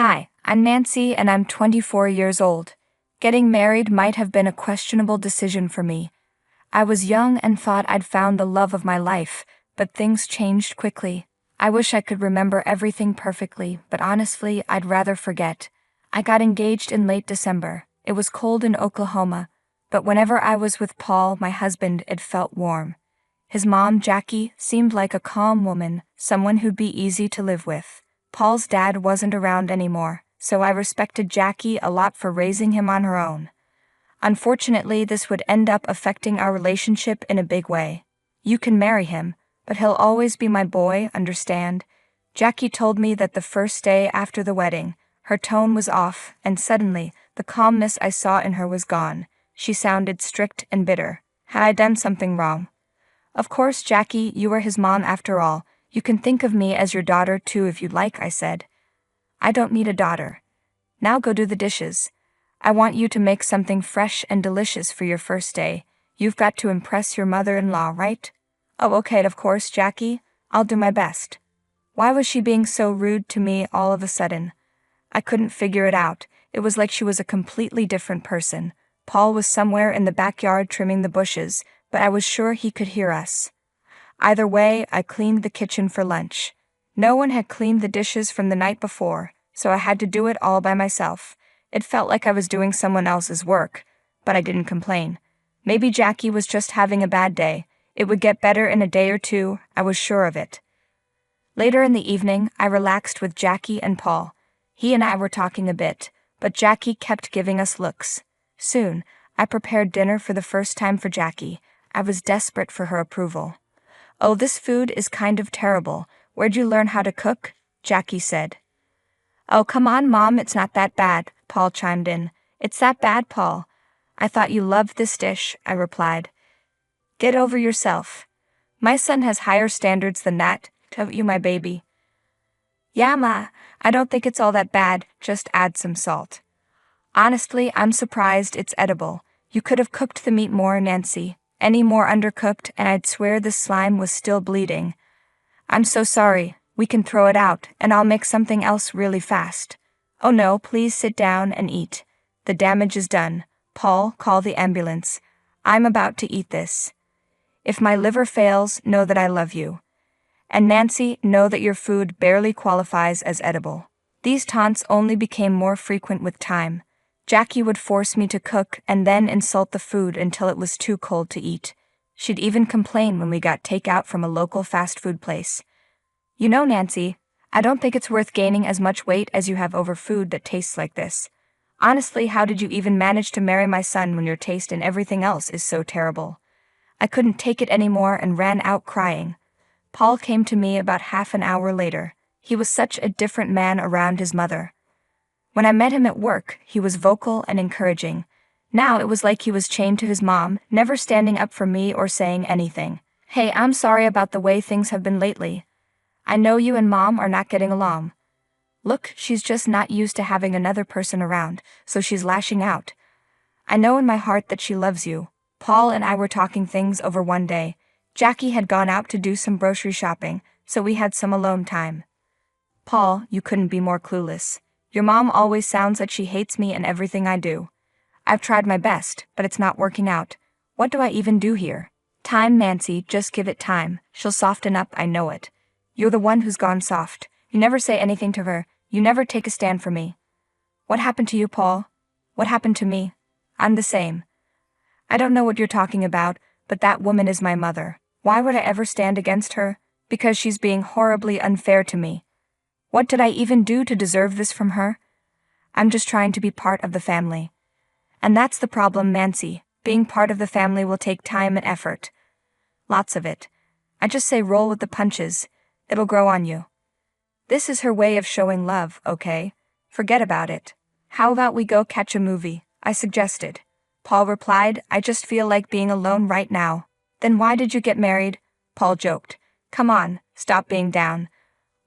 Hi, I'm Nancy and I'm 24 years old. Getting married might have been a questionable decision for me. I was young and thought I'd found the love of my life, but things changed quickly. I wish I could remember everything perfectly, but honestly, I'd rather forget. I got engaged in late December. It was cold in Oklahoma, but whenever I was with Paul, my husband, it felt warm. His mom, Jackie, seemed like a calm woman, someone who'd be easy to live with. Paul's dad wasn't around anymore, so I respected Jackie a lot for raising him on her own. Unfortunately, this would end up affecting our relationship in a big way. You can marry him, but he'll always be my boy, understand? Jackie told me that the first day after the wedding, her tone was off, and suddenly, the calmness I saw in her was gone. She sounded strict and bitter. Had I done something wrong? Of course, Jackie, you are his mom after all. You can think of me as your daughter too if you'd like, I said. I don't need a daughter. Now go do the dishes. I want you to make something fresh and delicious for your first day. You've got to impress your mother-in-law, right? Oh, okay, of course, Jackie. I'll do my best. Why was she being so rude to me all of a sudden? I couldn't figure it out. It was like she was a completely different person. Paul was somewhere in the backyard trimming the bushes, but I was sure he could hear us. Either way, I cleaned the kitchen for lunch. No one had cleaned the dishes from the night before, so I had to do it all by myself. It felt like I was doing someone else's work, but I didn't complain. Maybe Jackie was just having a bad day. It would get better in a day or two, I was sure of it. Later in the evening, I relaxed with Jackie and Paul. He and I were talking a bit, but Jackie kept giving us looks. Soon, I prepared dinner for the first time for Jackie. I was desperate for her approval. Oh, this food is kind of terrible. Where'd you learn how to cook? Jackie said. Oh, come on, Mom, it's not that bad, Paul chimed in. It's that bad, Paul. I thought you loved this dish, I replied. Get over yourself. My son has higher standards than that, don't you, my baby? Yeah, Ma, I don't think it's all that bad, just add some salt. Honestly, I'm surprised it's edible. You could have cooked the meat more, Nancy. Any more undercooked, and I'd swear the slime was still bleeding. I'm so sorry. We can throw it out, and I'll make something else really fast. Oh no, please sit down and eat. The damage is done. Paul, call the ambulance. I'm about to eat this. If my liver fails, know that I love you. And Nancy, know that your food barely qualifies as edible. These taunts only became more frequent with time. Jackie would force me to cook and then insult the food until it was too cold to eat. She'd even complain when we got takeout from a local fast food place. You know, Nancy, I don't think it's worth gaining as much weight as you have over food that tastes like this. Honestly, how did you even manage to marry my son when your taste in everything else is so terrible? I couldn't take it anymore and ran out crying. Paul came to me about half an hour later. He was such a different man around his mother. When I met him at work, he was vocal and encouraging. Now it was like he was chained to his mom, never standing up for me or saying anything. Hey, I'm sorry about the way things have been lately. I know you and Mom are not getting along. Look, she's just not used to having another person around, so she's lashing out. I know in my heart that she loves you. Paul and I were talking things over one day. Jackie had gone out to do some grocery shopping, so we had some alone time. Paul, you couldn't be more clueless. Your mom always sounds like she hates me and everything I do. I've tried my best, but it's not working out. What do I even do here? Time, Nancy, just give it time. She'll soften up, I know it. You're the one who's gone soft. You never say anything to her. You never take a stand for me. What happened to you, Paul? What happened to me? I'm the same. I don't know what you're talking about, but that woman is my mother. Why would I ever stand against her? Because she's being horribly unfair to me. What did I even do to deserve this from her? I'm just trying to be part of the family. And that's the problem, Nancy. Being part of the family will take time and effort. Lots of it. I just say roll with the punches. It'll grow on you. This is her way of showing love, okay? Forget about it. How about we go catch a movie? I suggested. Paul replied, I just feel like being alone right now. Then why did you get married? Paul joked. Come on, stop being down.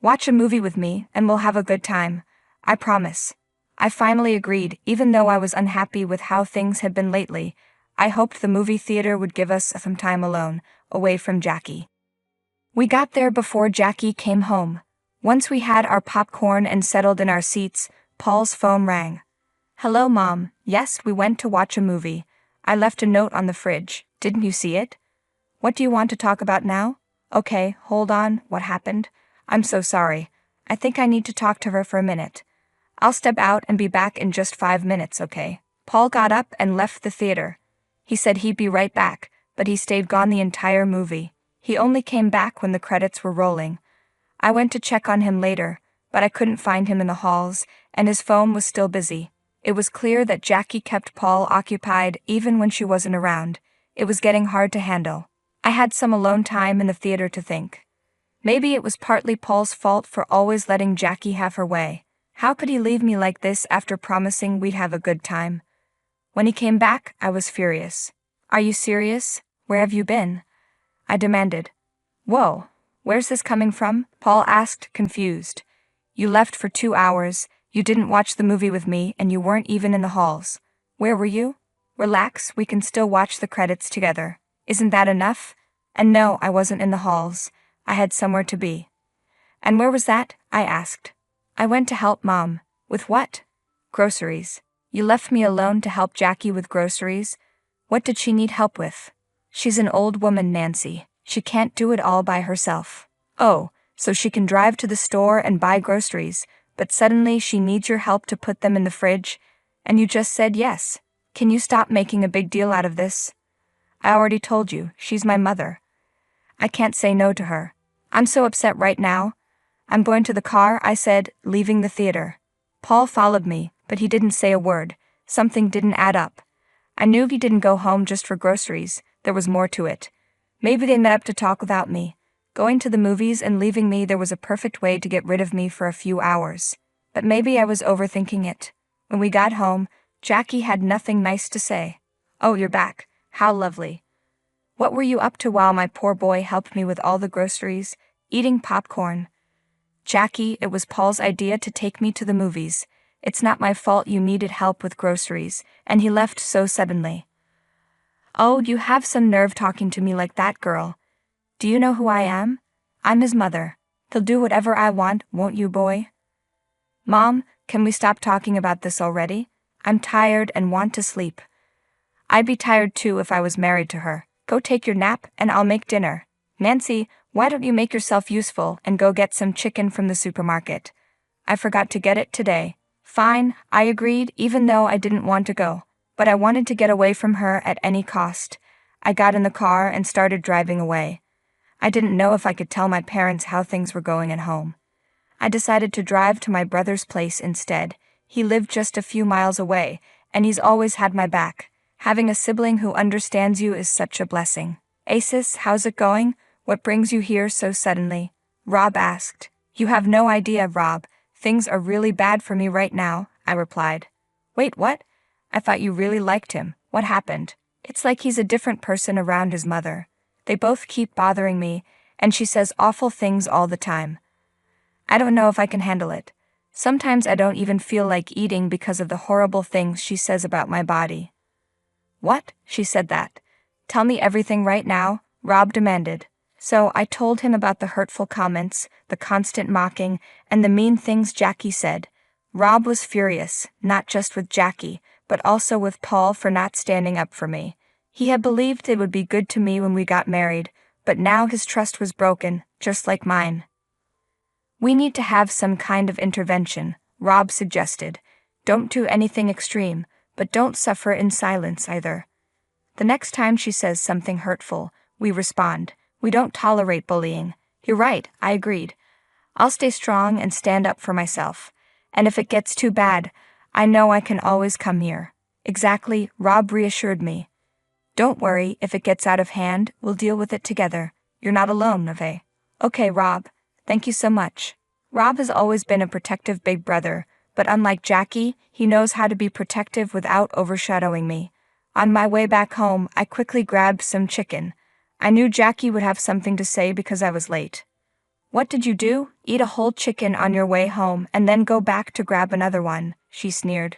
Watch a movie with me, and we'll have a good time. I promise. I finally agreed, even though I was unhappy with how things had been lately. I hoped the movie theater would give us some time alone, away from Jackie. We got there before Jackie came home. Once we had our popcorn and settled in our seats, Paul's phone rang. "Hello, Mom. Yes, we went to watch a movie. I left a note on the fridge. Didn't you see it? What do you want to talk about now? Okay, hold on. What happened? I'm so sorry. I think I need to talk to her for a minute. I'll step out and be back in just 5 minutes, okay?" Paul got up and left the theater. He said he'd be right back, but he stayed gone the entire movie. He only came back when the credits were rolling. I went to check on him later, but I couldn't find him in the halls, and his phone was still busy. It was clear that Jackie kept Paul occupied even when she wasn't around. It was getting hard to handle. I had some alone time in the theater to think. Maybe it was partly Paul's fault for always letting Jackie have her way. How could he leave me like this after promising we'd have a good time? When he came back, I was furious. "Are you serious? Where have you been?" I demanded. "Whoa, where's this coming from?" Paul asked, confused. "You left for 2 hours, you didn't watch the movie with me, and you weren't even in the halls. Where were you? Relax, we can still watch the credits together. Isn't that enough?" And no, I wasn't in the halls. I had somewhere to be. "And where was that?" I asked. "I went to help Mom." "With what?" "Groceries." "You left me alone to help Jackie with groceries? What did she need help with?" "She's an old woman, Nancy. She can't do it all by herself." "Oh, so she can drive to the store and buy groceries, but suddenly she needs your help to put them in the fridge, and you just said yes. Can you stop making a big deal out of this?" "I already told you, she's my mother. I can't say no to her. I'm so upset right now. I'm going to the car," I said, leaving the theater. Paul followed me, but he didn't say a word. Something didn't add up. I knew he didn't go home just for groceries. There was more to it. Maybe they met up to talk without me. Going to the movies and leaving me there was a perfect way to get rid of me for a few hours. But maybe I was overthinking it. When we got home, Jackie had nothing nice to say. "Oh, you're back. How lovely. What were you up to while my poor boy helped me with all the groceries?" "Eating popcorn." "Jackie, it was Paul's idea to take me to the movies. It's not my fault you needed help with groceries, and he left so suddenly." "Oh, you have some nerve talking to me like that, girl. Do you know who I am? I'm his mother. He'll do whatever I want, won't you, boy?" "Mom, can we stop talking about this already? I'm tired and want to sleep." "I'd be tired too if I was married to her. Go take your nap and I'll make dinner. Nancy, why don't you make yourself useful and go get some chicken from the supermarket? I forgot to get it today." "Fine," I agreed, even though I didn't want to go. But I wanted to get away from her at any cost. I got in the car and started driving away. I didn't know if I could tell my parents how things were going at home. I decided to drive to my brother's place instead. He lived just a few miles away, and he's always had my back. Having a sibling who understands you is such a blessing. "Acis, how's it going? What brings you here so suddenly?" Rob asked. "You have no idea, Rob. Things are really bad for me right now," I replied. "Wait, what? I thought you really liked him. What happened?" "It's like he's a different person around his mother. They both keep bothering me, and she says awful things all the time. I don't know if I can handle it. Sometimes I don't even feel like eating because of the horrible things she says about my body." "What? She said that? Tell me everything right now," Rob demanded. So I told him about the hurtful comments, the constant mocking, and the mean things Jackie said. Rob was furious, not just with Jackie, but also with Paul for not standing up for me. He had believed it would be good to me when we got married, but now his trust was broken, just like mine. "We need to have some kind of intervention," Rob suggested. "Don't do anything extreme, but don't suffer in silence either. The next time she says something hurtful, we respond. We don't tolerate bullying." "You're right," I agreed. "I'll stay strong and stand up for myself. And if it gets too bad, I know I can always come here." "Exactly," Rob reassured me. "Don't worry, if it gets out of hand, we'll deal with it together. You're not alone, Neve." "Okay, Rob. Thank you so much." Rob has always been a protective big brother, but unlike Jackie, he knows how to be protective without overshadowing me. On my way back home, I quickly grabbed some chicken. I knew Jackie would have something to say because I was late. "What did you do? Eat a whole chicken on your way home and then go back to grab another one?" she sneered.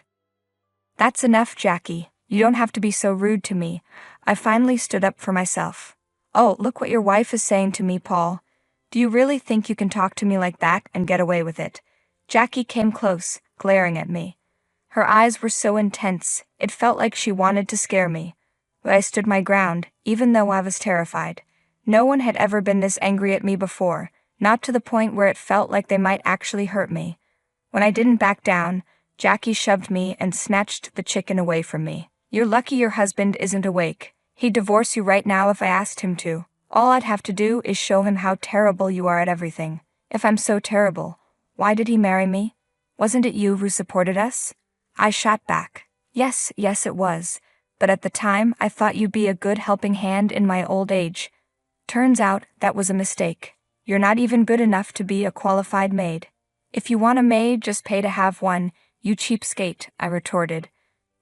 "That's enough, Jackie. You don't have to be so rude to me." I finally stood up for myself. "Oh, look what your wife is saying to me, Paul. Do you really think you can talk to me like that and get away with it?" Jackie came close, glaring at me. Her eyes were so intense, it felt like she wanted to scare me. But I stood my ground, even though I was terrified. No one had ever been this angry at me before, not to the point where it felt like they might actually hurt me. When I didn't back down, Jackie shoved me and snatched the chicken away from me. "You're lucky your husband isn't awake. He'd divorce you right now if I asked him to. All I'd have to do is show him how terrible you are at everything. If I'm so terrible, why did he marry me? Wasn't it you who supported us?" I shot back. Yes, it was. But at the time, I thought you'd be a good helping hand in my old age. Turns out, that was a mistake. You're not even good enough to be a qualified maid. "If you want a maid, just pay to have one, you cheapskate," I retorted.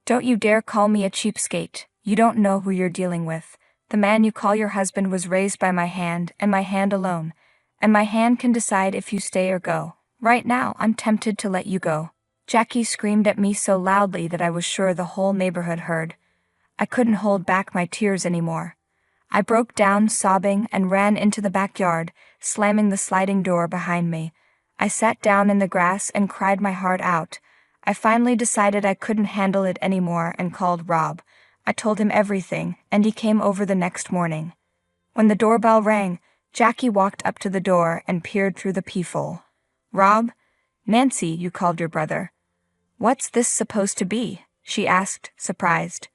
"Don't you dare call me a cheapskate. You don't know who you're dealing with. The man you call your husband was raised by my hand, and my hand alone. And my hand can decide if you stay or go. Right now, I'm tempted to let you go." Jackie screamed at me so loudly that I was sure the whole neighborhood heard. I couldn't hold back my tears anymore. I broke down sobbing and ran into the backyard, slamming the sliding door behind me. I sat down in the grass and cried my heart out. I finally decided I couldn't handle it anymore and called Rob. I told him everything, and he came over the next morning. When the doorbell rang, Jackie walked up to the door and peered through the peephole. "Rob? Nancy, you called your brother. What's this supposed to be?" she asked, surprised.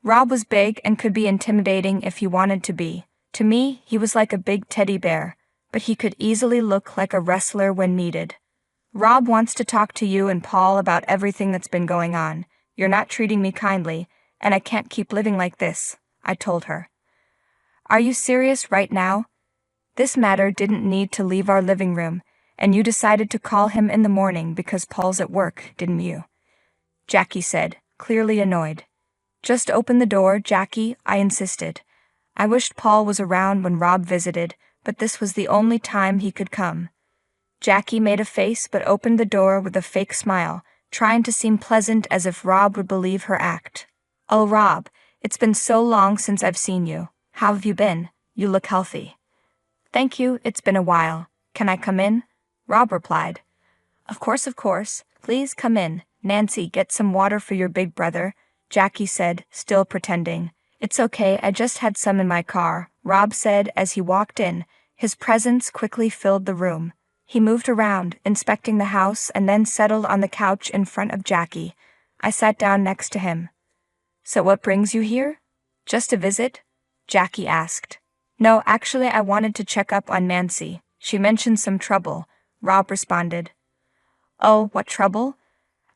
Rob was big and could be intimidating if he wanted to be. To me, he was like a big teddy bear, but he could easily look like a wrestler when needed. "Rob wants to talk to you and Paul about everything that's been going on. You're not treating me kindly, and I can't keep living like this," I told her. "Are you serious right now? This matter didn't need to leave our living room, and you decided to call him in the morning because Paul's at work, didn't you?" Jackie said, clearly annoyed. "Just open the door, Jackie," I insisted. I wished Paul was around when Rob visited, but this was the only time he could come. Jackie made a face but opened the door with a fake smile, trying to seem pleasant as if Rob would believe her act. "Oh, Rob, it's been so long since I've seen you. How have you been? You look healthy." "Thank you, it's been a while. Can I come in?" Rob replied. Of course. Please come in. Nancy, get some water for your big brother," Jackie said, still pretending. "It's okay, I just had some in my car," Rob said as he walked in. His presence quickly filled the room. He moved around, inspecting the house, and then settled on the couch in front of Jackie. I sat down next to him. "So what brings you here?" "Just a visit?" Jackie asked. "No, actually I wanted to check up on Nancy. She mentioned some trouble," Rob responded. "Oh, what trouble?"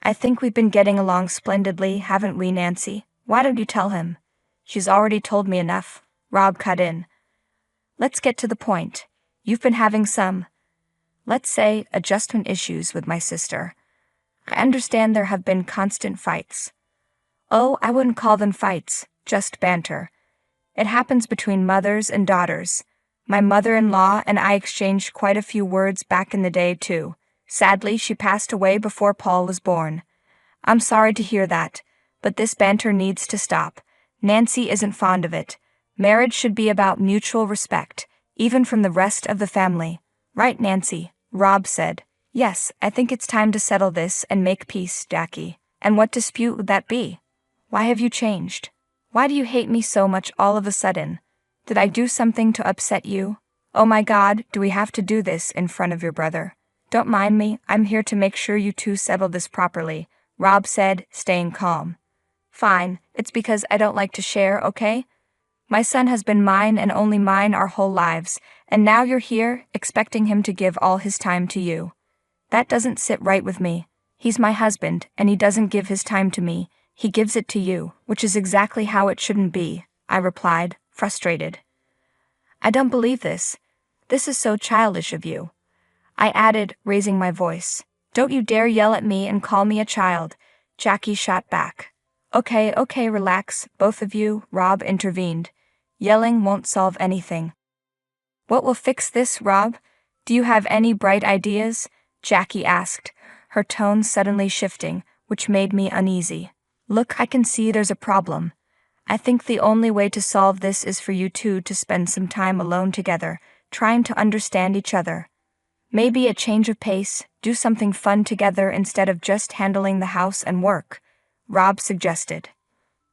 "I think we've been getting along splendidly, haven't we, Nancy? Why don't you tell him?" "She's already told me enough," Rob cut in. "Let's get to the point. You've been having some, let's say, adjustment issues with my sister. I understand there have been constant fights." "Oh, I wouldn't call them fights, just banter. It happens between mothers and daughters. My mother-in-law and I exchanged quite a few words back in the day, too. Sadly, she passed away before Paul was born. I'm sorry to hear that, but this banter needs to stop. Nancy isn't fond of it. Marriage should be about mutual respect, even from the rest of the family. Right, Nancy?" Rob said. "Yes, I think it's time to settle this and make peace, Jackie. And what dispute would that be? Why have you changed? Why do you hate me so much all of a sudden? Did I do something to upset you? Oh my God, do we have to do this in front of your brother?" "Don't mind me, I'm here to make sure you two settle this properly," Rob said, staying calm. "Fine, it's because I don't like to share, okay? My son has been mine and only mine our whole lives, and now you're here, expecting him to give all his time to you. That doesn't sit right with me. He's my husband, and he doesn't give his time to me, he gives it to you, which is exactly how it shouldn't be," I replied, frustrated. "I don't believe this. This is so childish of you," I added, raising my voice. "Don't you dare yell at me and call me a child," Jackie shot back. Okay, relax, both of you," Rob intervened. "Yelling won't solve anything." "What will fix this, Rob? Do you have any bright ideas?" Jackie asked, her tone suddenly shifting, which made me uneasy. "Look, I can see there's a problem. I think the only way to solve this is for you two to spend some time alone together, trying to understand each other. Maybe a change of pace, do something fun together instead of just handling the house and work, Rob suggested.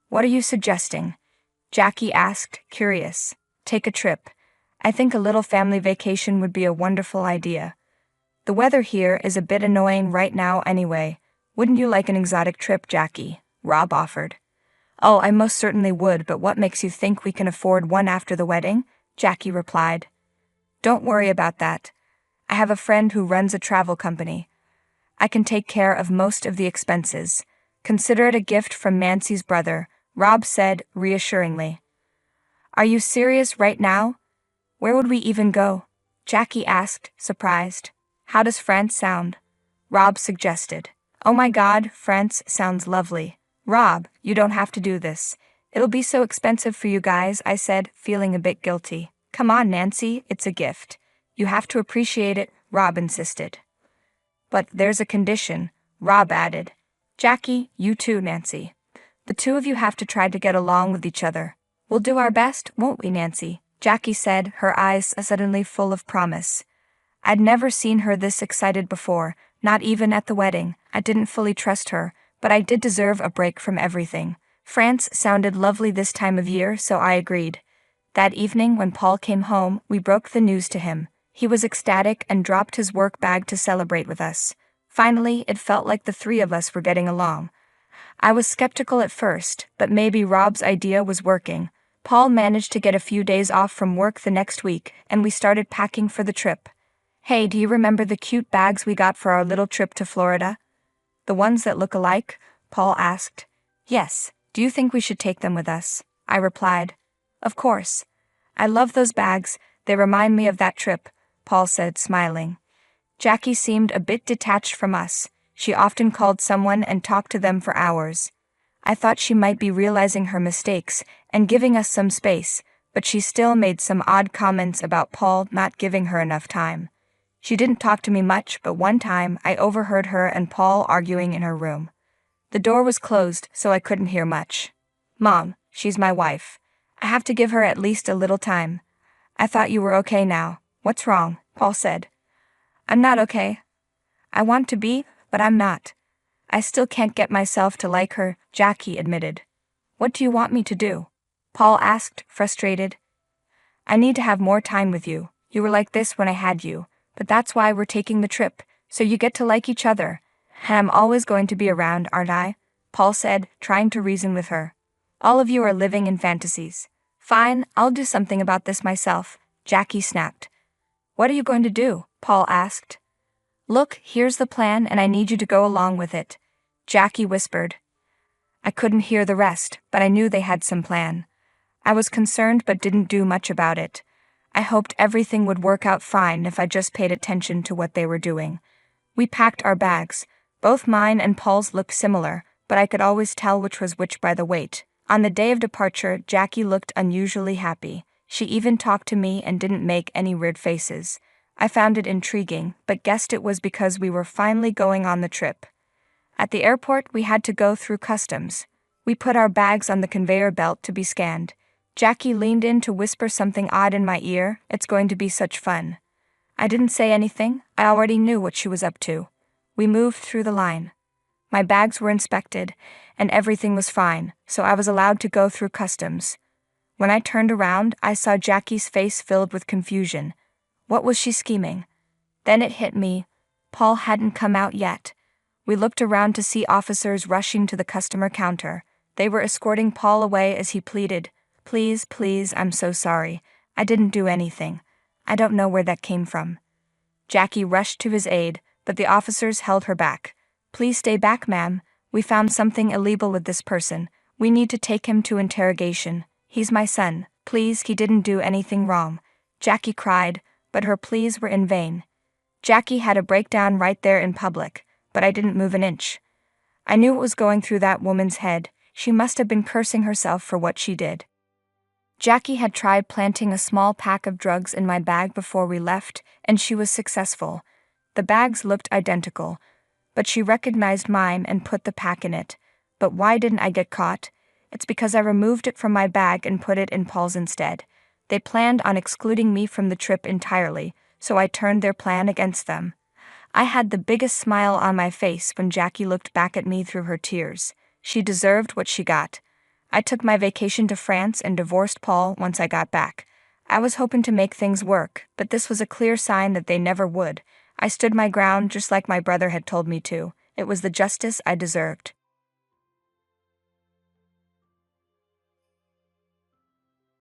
What are you suggesting? Jackie asked, curious. Take a trip. I think a little family vacation would be a wonderful idea. The weather here is a bit annoying right now anyway. Wouldn't you like an exotic trip, Jackie? Rob offered. Oh, I most certainly would, but what makes you think we can afford one after the wedding? Jackie replied. Don't worry about that. I have a friend who runs a travel company. I can take care of most of the expenses. Consider it a gift from Nancy's brother, Rob said reassuringly. Are you serious right now? Where would we even go? Jackie asked, surprised. How does France sound? Rob suggested. Oh my God, France sounds lovely. Rob, you don't have to do this. It'll be so expensive for you guys, I said, feeling a bit guilty. Come on, Nancy, it's a gift. You have to appreciate it, Rob insisted. But there's a condition, Rob added. Jackie, you too, Nancy. The two of you have to try to get along with each other. We'll do our best, won't we, Nancy? Jackie said, her eyes suddenly full of promise. I'd never seen her this excited before, not even at the wedding. I didn't fully trust her, but I did deserve a break from everything. France sounded lovely this time of year, so I agreed. That evening when Paul came home, we broke the news to him. He was ecstatic and dropped his work bag to celebrate with us. Finally, it felt like the three of us were getting along. I was skeptical at first, but maybe Rob's idea was working. Paul managed to get a few days off from work the next week, and we started packing for the trip. Hey, do you remember the cute bags we got for our little trip to Florida? The ones that look alike? Paul asked. Yes, do you think we should take them with us? I replied. Of course. I love those bags, they remind me of that trip, Paul said, smiling. Jackie seemed a bit detached from us. She often called someone and talked to them for hours. I thought she might be realizing her mistakes and giving us some space, but she still made some odd comments about Paul not giving her enough time. She didn't talk to me much, but one time I overheard her and Paul arguing in her room. The door was closed, so I couldn't hear much. Mom, she's my wife. I have to give her at least a little time. I thought you were okay now. What's wrong? Paul said. I'm not okay. I want to be, but I'm not. I still can't get myself to like her, Jackie admitted. What do you want me to do? Paul asked, frustrated. I need to have more time with you. You were like this when I had you, but that's why we're taking the trip, so you get to like each other. And I'm always going to be around, aren't I? Paul said, trying to reason with her. All of you are living in fantasies. Fine, I'll do something about this myself, Jackie snapped. What are you going to do? Paul asked. Look, here's the plan and I need you to go along with it, Jackie whispered. I couldn't hear the rest, but I knew they had some plan. I was concerned but didn't do much about it. I hoped everything would work out fine if I just paid attention to what they were doing. We packed our bags. Both mine and Paul's looked similar, but I could always tell which was which by the weight. On the day of departure, Jackie looked unusually happy. She even talked to me and didn't make any weird faces. I found it intriguing, but guessed it was because we were finally going on the trip. At the airport, we had to go through customs. We put our bags on the conveyor belt to be scanned. Jackie leaned in to whisper something odd in my ear. It's going to be such fun. I didn't say anything. I already knew what she was up to. We moved through the line. My bags were inspected, and everything was fine, so I was allowed to go through customs. When I turned around, I saw Jackie's face filled with confusion. What was she scheming? Then it hit me. Paul hadn't come out yet. We looked around to see officers rushing to the customer counter. They were escorting Paul away as he pleaded, Please, please, I'm so sorry. I didn't do anything. I don't know where that came from. Jackie rushed to his aid, but the officers held her back. Please stay back, ma'am. We found something illegal with this person. We need to take him to interrogation. He's my son. Please, he didn't do anything wrong. Jackie cried, but her pleas were in vain. Jackie had a breakdown right there in public, but I didn't move an inch. I knew what was going through that woman's head. She must have been cursing herself for what she did. Jackie had tried planting a small pack of drugs in my bag before we left, and she was successful. The bags looked identical, but she recognized mine and put the pack in it. But why didn't I get caught? It's because I removed it from my bag and put it in Paul's instead. They planned on excluding me from the trip entirely, so I turned their plan against them. I had the biggest smile on my face when Jackie looked back at me through her tears. She deserved what she got. I took my vacation to France and divorced Paul once I got back. I was hoping to make things work, but this was a clear sign that they never would. I stood my ground just like my brother had told me to. It was the justice I deserved.